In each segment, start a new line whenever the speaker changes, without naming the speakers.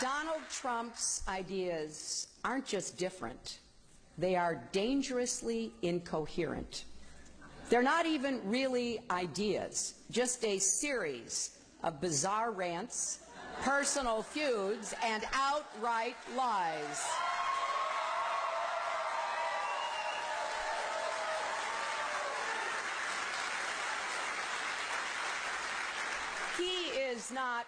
Donald Trump's ideas aren't just different, they are dangerously incoherent. They're not even really ideas, just a series of bizarre rants, personal feuds, and outright lies. He is not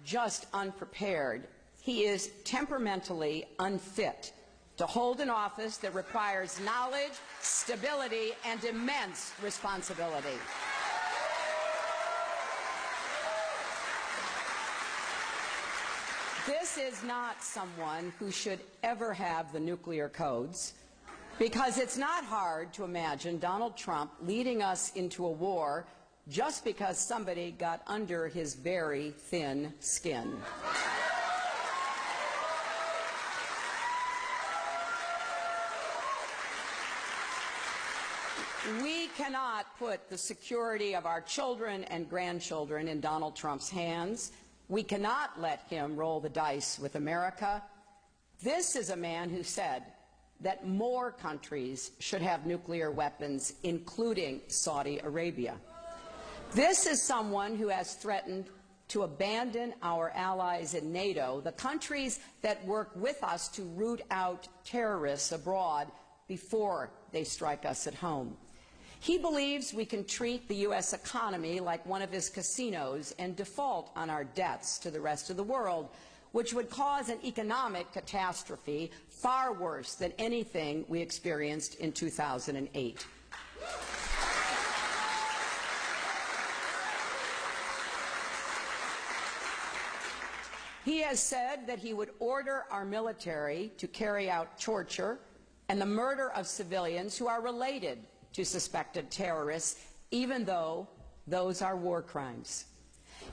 just unprepared. He is temperamentally unfit to hold an office that requires knowledge, stability, and immense responsibility. This is not someone who should ever have the nuclear codes, because it's not hard to imagine Donald Trump leading us into a war just because somebody got under his very thin skin. We cannot put the security of our children and grandchildren in Donald Trump's hands. We cannot let him roll the dice with America. This is a man who said that more countries should have nuclear weapons, including Saudi Arabia. This is someone who has threatened to abandon our allies in NATO, the countries that work with us to root out terrorists abroad before they strike us at home. He believes we can treat the U.S. economy like one of his casinos and default on our debts to the rest of the world, which would cause an economic catastrophe far worse than anything we experienced in 2008. He has said that he would order our military to carry out torture and the murder of civilians who are related to suspected terrorists, even though those are war crimes.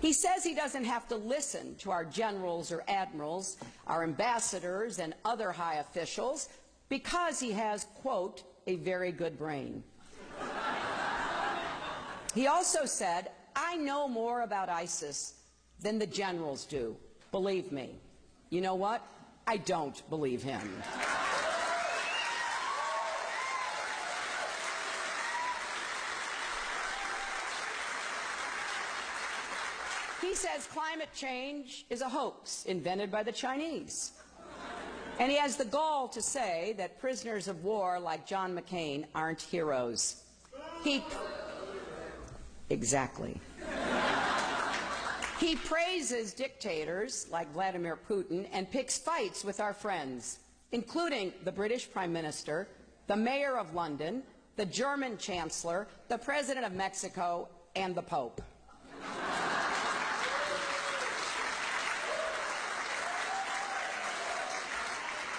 He says he doesn't have to listen to our generals or admirals, our ambassadors and other high officials, because he has, quote, a very good brain. He also said, I know more about ISIS than the generals do. Believe me. You know what? I don't believe him. He says climate change is a hoax invented by the Chinese. And he has the gall to say that prisoners of war like John McCain aren't heroes. Exactly. He praises dictators like Vladimir Putin and picks fights with our friends, including the British Prime Minister, the Mayor of London, the German Chancellor, the President of Mexico, and the Pope.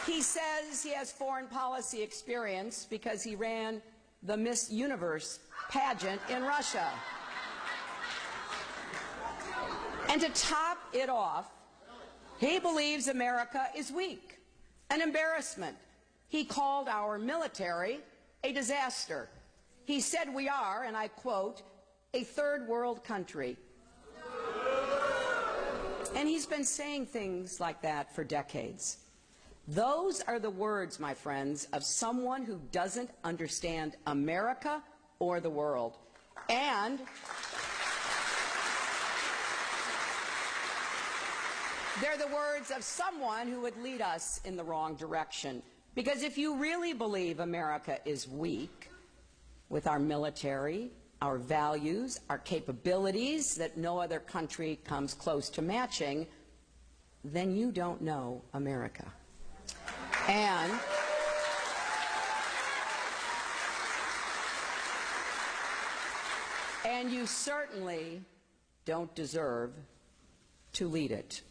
He says he has foreign policy experience because he ran the Miss Universe pageant in Russia. And to top it off, he believes America is weak, an embarrassment. He called our military a disaster. He said we are, and I quote, a third world country. And he's been saying things like that for decades. Those are the words, my friends, of someone who doesn't understand America or the world. And they're the words of someone who would lead us in the wrong direction. Because if you really believe America is weak, with our military, our values, our capabilities that no other country comes close to matching, then you don't know America. And you certainly don't deserve to lead it.